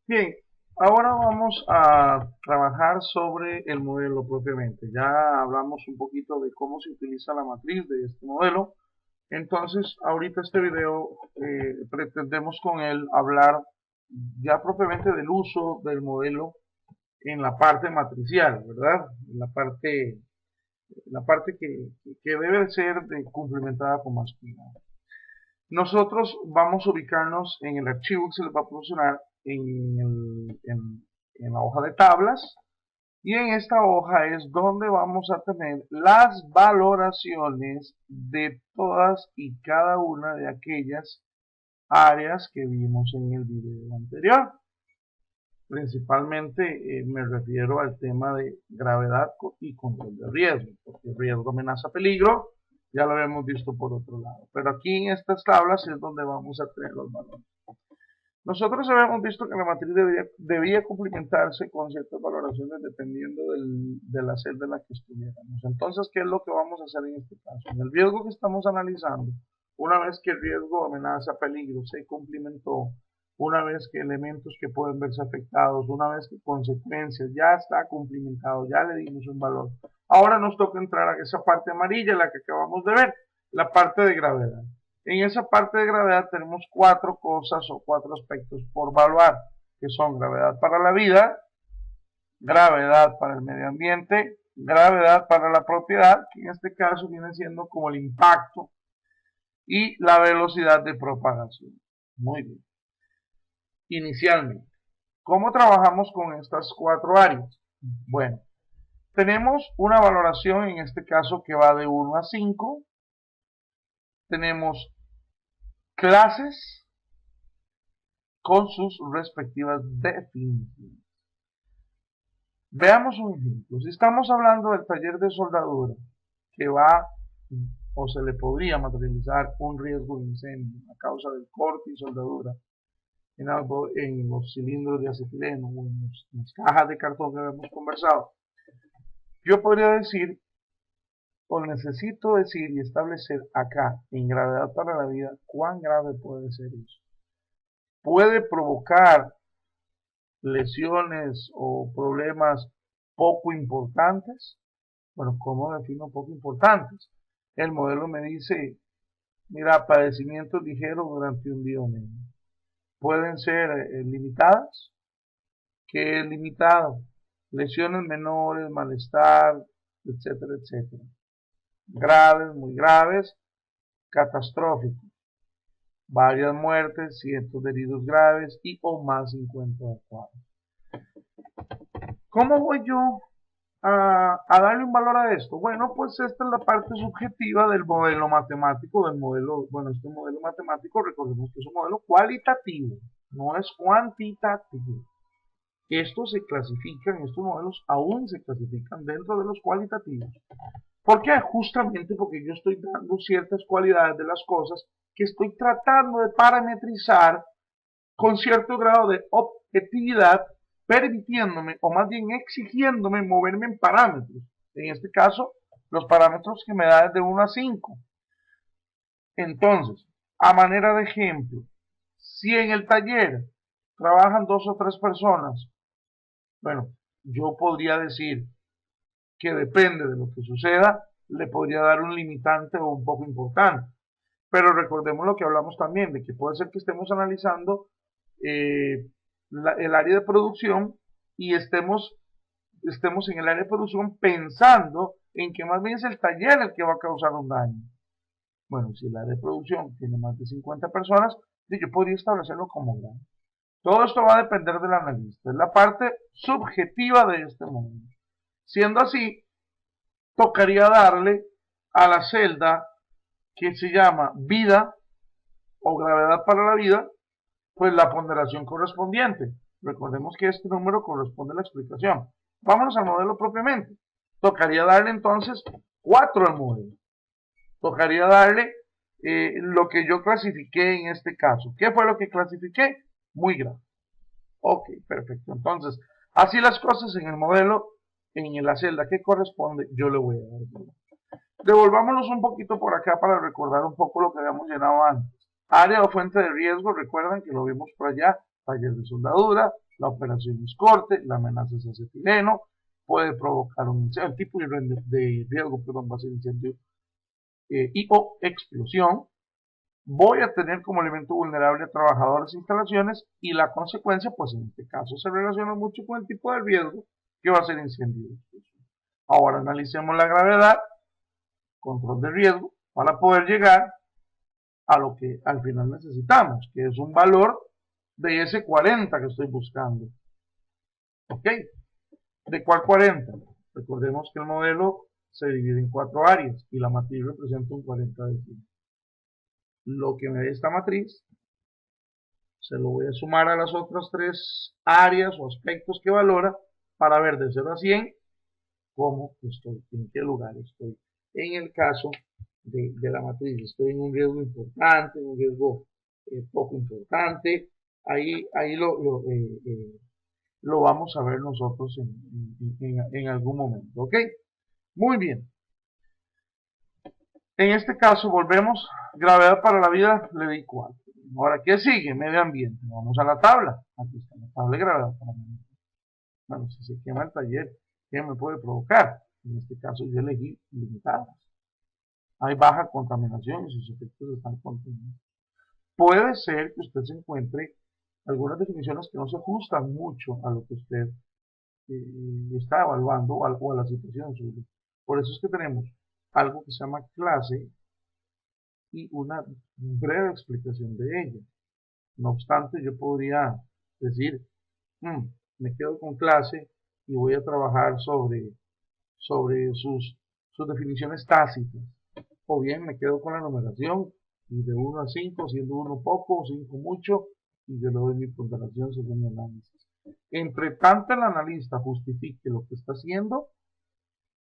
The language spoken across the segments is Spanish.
Bien, ahora vamos a trabajar sobre el modelo propiamente. Ya hablamos un poquito de cómo se utiliza la matriz de este modelo. Entonces, ahorita este video pretendemos con él hablar ya propiamente del uso del modelo en la parte matricial, ¿verdad? En la parte que debe de ser cumplimentada con más cuidado. Nosotros vamos a ubicarnos en el archivo que se les va a proporcionar en la hoja de tablas, y en esta hoja es donde vamos a tener las valoraciones de todas y cada una de aquellas áreas que vimos en el video anterior. Principalmente me refiero al tema de gravedad y control de riesgo, porque riesgo, amenaza, peligro, ya lo habíamos visto por otro lado. Pero aquí en estas tablas es donde vamos a tener los valores. Nosotros habíamos visto que la matriz debía cumplimentarse con ciertas valoraciones dependiendo de la celda en la que estuviéramos. Entonces, ¿qué es lo que vamos a hacer en este caso? En el riesgo que estamos analizando, una vez que el riesgo, amenaza, peligro se cumplimentó, una vez que elementos que pueden verse afectados, una vez que consecuencias ya está cumplimentado, ya le dimos un valor. Ahora nos toca entrar a esa parte amarilla, la que acabamos de ver, la parte de gravedad. En esa parte de gravedad tenemos cuatro cosas o cuatro aspectos por evaluar, que son gravedad para la vida, gravedad para el medio ambiente, gravedad para la propiedad, que en este caso viene siendo como el impacto, y la velocidad de propagación. Muy bien. Inicialmente, ¿cómo trabajamos con estas cuatro áreas? Bueno, tenemos una valoración en este caso que va de 1 a 5. Tenemos clases con sus respectivas definiciones. Veamos un ejemplo. Si estamos hablando del taller de soldadura, que va o se le podría materializar un riesgo de incendio a causa del corte y soldadura en los cilindros de acetileno o en las cajas de cartón que habíamos conversado, yo podría decir, o necesito decir y establecer acá, en gravedad para la vida, cuán grave puede ser eso. Puede provocar lesiones o problemas poco importantes. Bueno, ¿cómo defino poco importantes? El modelo me dice, mira, padecimientos ligeros durante un día o menos. Pueden ser limitadas. ¿Qué es limitado? Lesiones menores, malestar, etcétera, etcétera. Graves, muy graves, catastróficos. Varias muertes, cientos de heridos graves y o más 50 evacuados. ¿Cómo voy yo a darle un valor a esto? Bueno, pues esta es la parte subjetiva del modelo matemático, este modelo matemático, recordemos que es un modelo cualitativo, no es cuantitativo. Estos modelos aún se clasifican dentro de los cualitativos. ¿Por qué? Justamente porque yo estoy dando ciertas cualidades de las cosas que estoy tratando de parametrizar con cierto grado de objetividad, permitiéndome, o más bien exigiéndome, moverme en parámetros. En este caso, los parámetros que me da es de 1 a 5. Entonces, a manera de ejemplo, si en el taller trabajan 2 o 3 personas, bueno, yo podría decir que depende de lo que suceda, le podría dar un limitante o un poco importante. Pero recordemos lo que hablamos también, de que puede ser que estemos analizando el área de producción y estemos en el área de producción pensando en que más bien es el taller el que va a causar un daño. Bueno, si el área de producción tiene más de 50 personas, yo podría establecerlo como grande. Todo esto va a depender del analista, es la parte subjetiva de este modelo. Siendo así, tocaría darle a la celda que se llama vida o gravedad para la vida, pues la ponderación correspondiente. Recordemos que este número corresponde a la explicación. Vámonos al modelo propiamente. Tocaría darle entonces 4 al modelo. Tocaría darle lo que yo clasifiqué en este caso. ¿Qué fue lo que clasifiqué? Muy grave. Ok, perfecto. Entonces, así las cosas en el modelo, en la celda que corresponde, yo le voy a dar. Devolvámonos un poquito por acá para recordar un poco lo que habíamos llenado antes. Área o fuente de riesgo, recuerden que lo vimos por allá, taller de soldadura, la operación es corte, la amenaza es acetileno, puede provocar un incendio, el tipo de riesgo, perdón, va a ser incendio y o explosión. Voy a tener como elemento vulnerable a trabajadores e instalaciones y la consecuencia, pues en este caso se relaciona mucho con el tipo de riesgo que va a ser incendio. Ahora analicemos la gravedad, control de riesgo, para poder llegar a lo que al final necesitamos, que es un valor de ese 40 que estoy buscando. ¿Ok? ¿De cuál 40? Recordemos que el modelo se divide en 4 áreas y la matriz representa un 40 de 100. Lo que me dé esta matriz se lo voy a sumar a las otras 3 áreas o aspectos que valora para ver de 0 a 100 cómo estoy, en qué lugar estoy. En el caso de la matriz, estoy en un riesgo importante, en un riesgo poco importante, ahí lo vamos a ver nosotros en algún momento, ¿ok? Muy bien. En este caso, volvemos, gravedad para la vida, le di 4. Ahora, ¿qué sigue? Medio ambiente. Vamos a la tabla. Aquí está la tabla de gravedad para el medio ambiente. Bueno, si se quema el taller, ¿qué me puede provocar? En este caso, yo elegí limitadas. Hay baja contaminación y sus efectos están contenidos. Puede ser que usted se encuentre algunas definiciones que no se ajustan mucho a lo que usted está evaluando o a la situación suya. Por eso es que tenemos algo que se llama clase y una breve explicación de ella. No obstante, yo podría decir, me quedo con clase y voy a trabajar sobre sus definiciones tácitas. O bien me quedo con la numeración y de 1 a 5, siendo 1 poco, 5 mucho, y yo le doy mi ponderación según mi análisis. Entre tanto el analista justifique lo que está haciendo,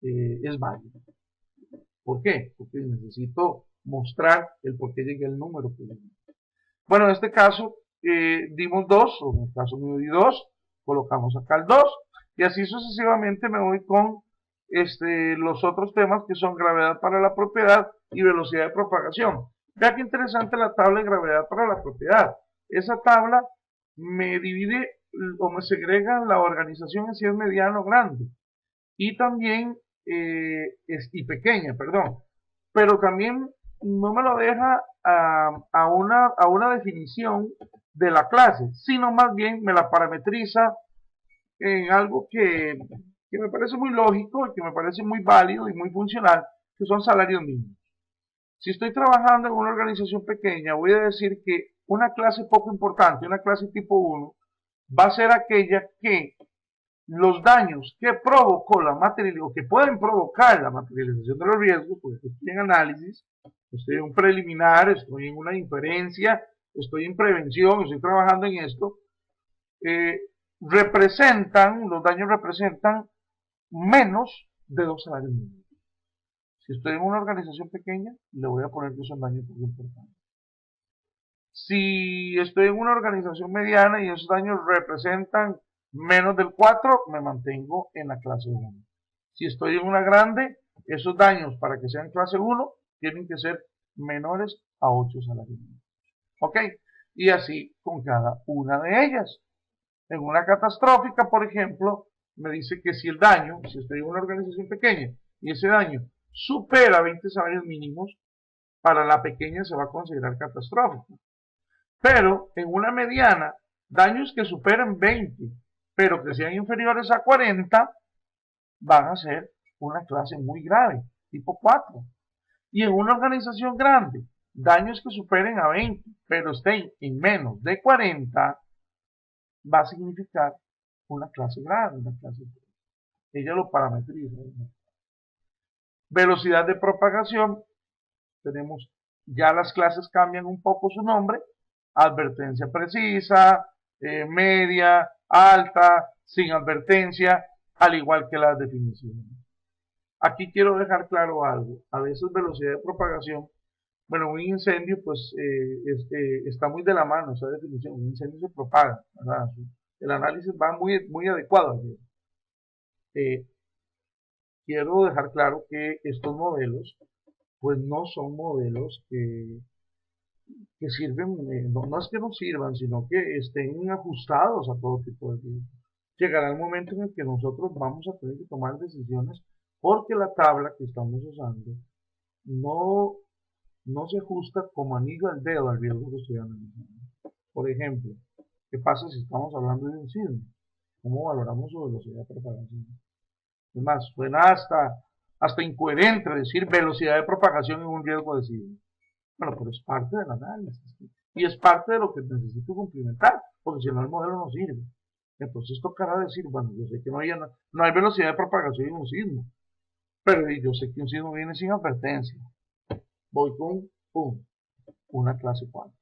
es válido. ¿Por qué? Porque necesito mostrar el por qué llegué al número que llegué. Bueno, en este caso dimos 2, o en el caso mío di 2, colocamos acá el 2, y así sucesivamente me voy con los otros temas que son gravedad para la propiedad y velocidad de propagación. Vea qué interesante la tabla de gravedad para la propiedad. Esa tabla me divide o me segrega la organización en si es mediano o grande y también y pequeña, perdón, pero también no me lo deja a una definición de la clase, sino más bien me la parametriza en algo que me parece muy lógico y que me parece muy válido y muy funcional, que son salarios mínimos. Si estoy trabajando en una organización pequeña, voy a decir que una clase poco importante, una clase tipo 1, va a ser aquella que los daños que provocó la materialización, o que pueden provocar la materialización de los riesgos, porque estoy en análisis, estoy en un preliminar, estoy en una inferencia, estoy en prevención, estoy trabajando en esto, los daños representan menos de 2 salarios mínimos. Si estoy en una organización pequeña, le voy a poner que son daños poco importantes. Si estoy en una organización mediana y esos daños representan menos del 4, me mantengo en la clase 1. Si estoy en una grande, esos daños para que sean clase 1 tienen que ser menores a 8 salarios mínimos. ¿Ok? Y así con cada una de ellas. En una catastrófica, por ejemplo, me dice que si el daño, si estoy en una organización pequeña y ese daño supera 20 salarios mínimos, para la pequeña se va a considerar catastrófico. Pero en una mediana, daños que superen 20, pero que sean inferiores a 40, van a ser una clase muy grave, tipo 4. Y en una organización grande, daños que superen a 20, pero estén en menos de 40, va a significar una clase grave, una clase 3. Ella lo parametriza. Velocidad de propagación, tenemos, ya las clases cambian un poco su nombre, advertencia precisa, media, alta, sin advertencia, al igual que las definiciones. Aquí quiero dejar claro algo, a veces velocidad de propagación, bueno, un incendio pues está muy de la mano esa definición, un incendio se propaga, ¿verdad? El análisis va muy adecuado. Quiero dejar claro que estos modelos pues no son modelos que sirven, no es que no sirvan, sino que estén ajustados a todo tipo de riesgo. Llegará el momento en el que nosotros vamos a tener que tomar decisiones porque la tabla que estamos usando no, no se ajusta como anillo al dedo al riesgo que estoy analizando. Por ejemplo, ¿qué pasa si estamos hablando de un sismo? ¿Cómo valoramos su velocidad de propagación? Es más, suena hasta incoherente decir velocidad de propagación en un riesgo de sismo. Bueno, pero es parte del análisis. Y es parte de lo que necesito complementar, porque si no el modelo no sirve. Entonces tocará decir, bueno, yo sé que no hay velocidad de propagación en un sismo, pero yo sé que un sismo viene sin advertencia. Voy con una clase 4.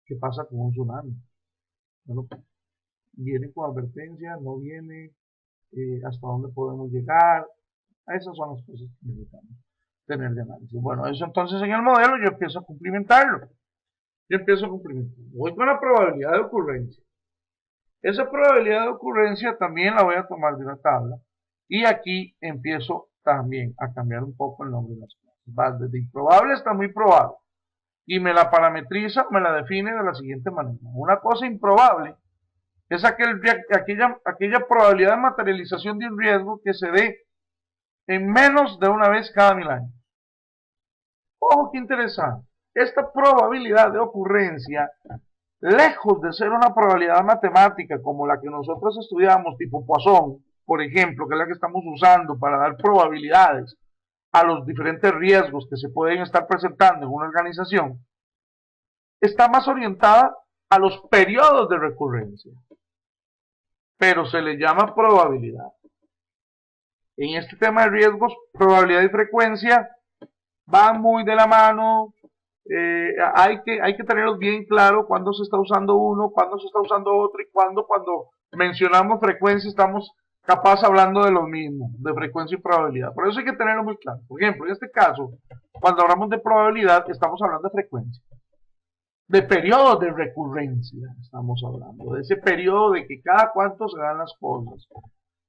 ¿Qué pasa con un tsunami? Bueno, viene con advertencia, no viene, hasta dónde podemos llegar. Esas son las cosas que necesitamos tener de análisis. Bueno, eso entonces en el modelo yo empiezo a cumplimentarlo. Voy con la probabilidad de ocurrencia. Esa probabilidad de ocurrencia también la voy a tomar de una tabla. Y aquí empiezo también a cambiar un poco el nombre de las cosas. Va desde improbable hasta muy probable. Y me la parametriza, me la define de la siguiente manera. Una cosa improbable es aquella probabilidad de materialización de un riesgo que se dé en menos de una vez cada 1000 años. Ojo, qué interesante. Esta probabilidad de ocurrencia, lejos de ser una probabilidad matemática como la que nosotros estudiamos, tipo Poisson, por ejemplo, que es la que estamos usando para dar probabilidades a los diferentes riesgos que se pueden estar presentando en una organización, está más orientada a los periodos de recurrencia, pero se le llama probabilidad. En este tema de riesgos, probabilidad y frecuencia van muy de la mano. Hay que tenerlos bien claro cuándo se está usando uno, cuándo se está usando otro y cuando mencionamos frecuencia estamos capaz hablando de lo mismo, de frecuencia y probabilidad. Por eso hay que tenerlo muy claro. Por ejemplo, en este caso, cuando hablamos de probabilidad, estamos hablando de frecuencia. De periodo de recurrencia, estamos hablando, de ese periodo de que cada cuánto se dan las cosas.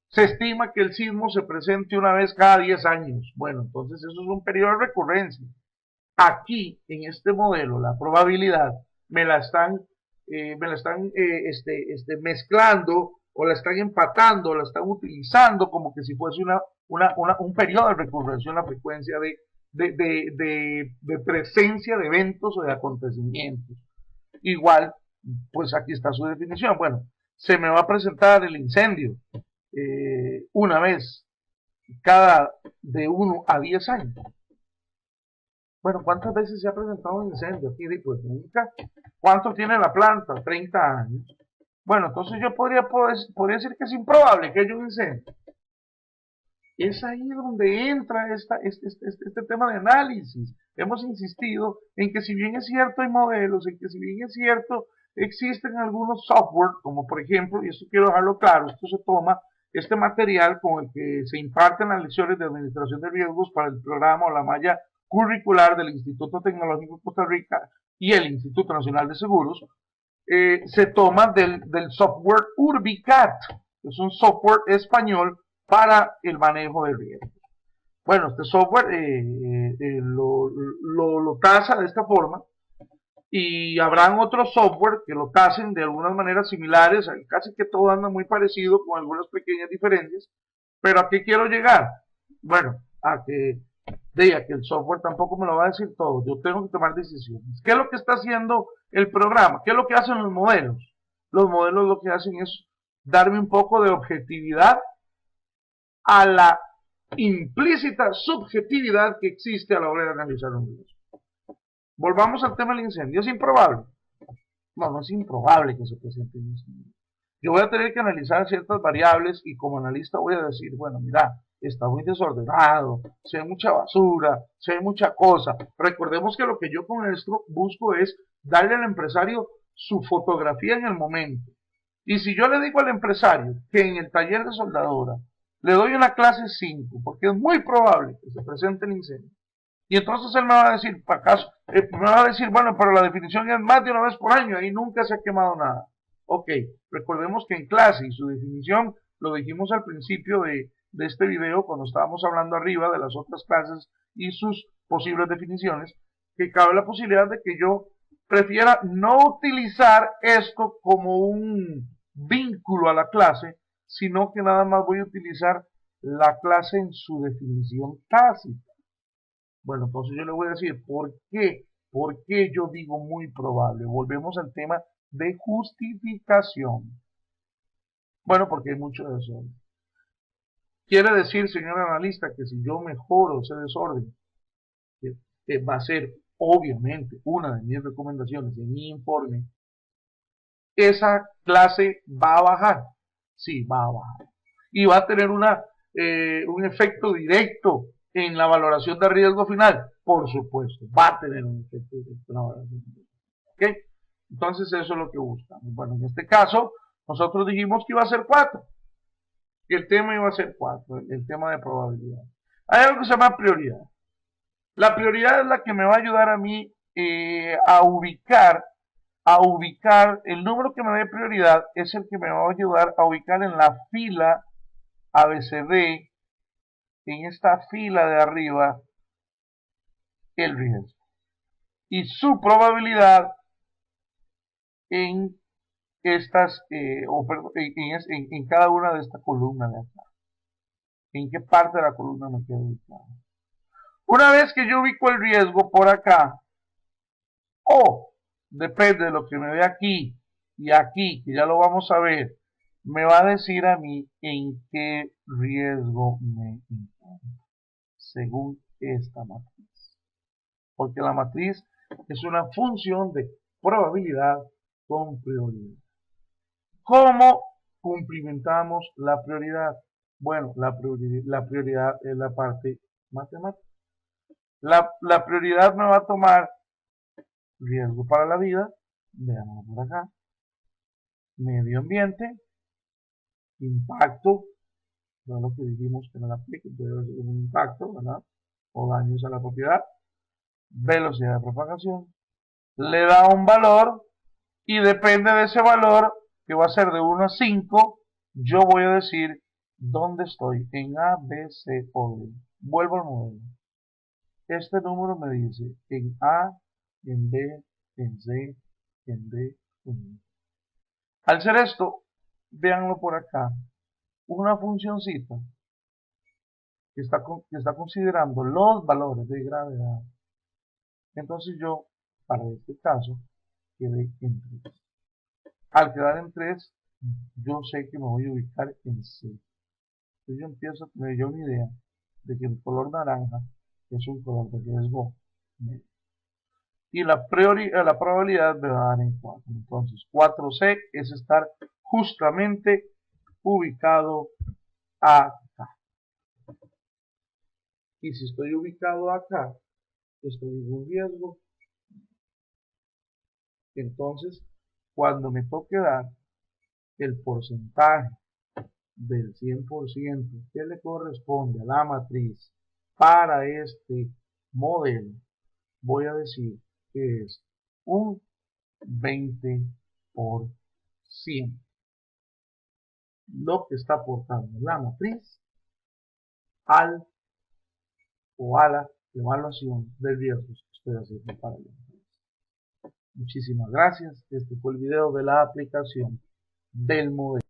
Se estima que el sismo se presente una vez cada 10 años. Bueno, entonces eso es un periodo de recurrencia. Aquí, en este modelo, la probabilidad me la están mezclando o la están empatando, o la están utilizando como que si fuese un periodo de recurrencia, una frecuencia de presencia de eventos o de acontecimientos. Igual, pues aquí está su definición. Bueno, se me va a presentar el incendio una vez cada de 1 a 10 años. Bueno, ¿cuántas veces se ha presentado un incendio aquí? Pues nunca. ¿Cuánto tiene la planta? 30 años. Bueno, entonces yo podría decir que es improbable que haya un incendio. Es ahí donde entra este tema de análisis. Hemos insistido en que si bien es cierto hay modelos, en que si bien es cierto existen algunos software, como por ejemplo, y esto quiero dejarlo claro, esto se toma, este material con el que se imparten las lecciones de administración de riesgos para el programa o la malla curricular del Instituto Tecnológico de Costa Rica y el Instituto Nacional de Seguros, se toma del software Urbicat, que es un software español para el manejo de riesgos. Bueno, este software lo tasa de esta forma y habrán otros software que lo tasen de algunas maneras similares, casi que todo anda muy parecido con algunas pequeñas diferencias, pero ¿a qué quiero llegar? Bueno, a que el software tampoco me lo va a decir todo, yo tengo que tomar decisiones. ¿Qué es lo que está haciendo el programa? ¿Qué es lo que hacen los modelos? Los modelos lo que hacen es darme un poco de objetividad a la implícita subjetividad que existe a la hora de analizar un riesgo. Volvamos al tema del incendio. ¿Es improbable? No, no es improbable que se presente un incendio. Yo voy a tener que analizar ciertas variables y como analista voy a decir, bueno, mira, está muy desordenado, se ve mucha basura, se ve mucha cosa. Recordemos que lo que yo con esto busco es darle al empresario su fotografía en el momento. Y si yo le digo al empresario que en el taller de soldadura le doy una clase 5, porque es muy probable que se presente el incendio, y entonces él me va a decir, ¿acaso? Me va a decir, bueno, pero la definición es más de una vez por año, ahí nunca se ha quemado nada. Ok, recordemos que en clase y su definición, lo dijimos al principio de este video, cuando estábamos hablando arriba de las otras clases y sus posibles definiciones, que cabe la posibilidad de que yo prefiera no utilizar esto como un vínculo a la clase, sino que nada más voy a utilizar la clase en su definición tácita. Bueno, entonces yo le voy a decir, ¿por qué? ¿Por qué yo digo muy probable? Volvemos al tema de justificación. Bueno, porque hay mucho desorden. Quiere decir, señor analista, que si yo mejoro ese desorden, que va a ser obviamente una de mis recomendaciones de mi informe, esa clase va a bajar. Sí, va a bajar. Y va a tener un efecto directo en la valoración de riesgo final. Por supuesto, va a tener un efecto directo en la valoración final. ¿Ok? Entonces eso es lo que buscamos. Bueno, en este caso, nosotros dijimos que iba a ser 4. Que el tema iba a ser 4, el tema de probabilidad. Hay algo que se llama prioridad. La prioridad es la que me va a ayudar a mí a ubicar, el número que me dé prioridad es el que me va a ayudar a ubicar en la fila ABCD, en esta fila de arriba, el riesgo. Y su probabilidad en estas, en cada una de estas columnas de acá. En qué parte de la columna me quedo ubicado. Una vez que yo ubico el riesgo por acá, o depende de lo que me ve aquí y aquí, que ya lo vamos a ver, me va a decir a mí en qué riesgo me encuentro, según esta matriz. Porque la matriz es una función de probabilidad con prioridad. ¿Cómo cumplimentamos la prioridad? Bueno, la prioridad es la parte matemática. La prioridad me va a tomar riesgo para la vida, veamos por acá, medio ambiente, impacto, no lo que dijimos que no la aplique, puede ser un impacto, ¿verdad? O daños a la propiedad, velocidad de propagación, le da un valor y depende de ese valor, que va a ser de 1 a 5, yo voy a decir dónde estoy, en A, B, C o D. Vuelvo al modelo. Este número me dice en A, en B, en C, en D, en E. Al ser esto, véanlo por acá, una funcioncita que está considerando los valores de gravedad. Entonces yo, para este caso, quedé en 3. Al quedar en 3, yo sé que me voy a ubicar en C. Entonces yo empiezo a tener yo una idea de que el color naranja es un color de riesgo medio. Y la probabilidad me va a dar en 4. Entonces 4C es estar justamente ubicado acá. Y si estoy ubicado acá, estoy en un riesgo. Entonces, cuando me toque dar el porcentaje del 100% que le corresponde a la matriz para este modelo, voy a decir que es un 20%. Lo que está aportando la matriz al o a la evaluación de riesgos que estoy haciendo para la empresa. Muchísimas gracias. Este fue el video de la aplicación del modelo.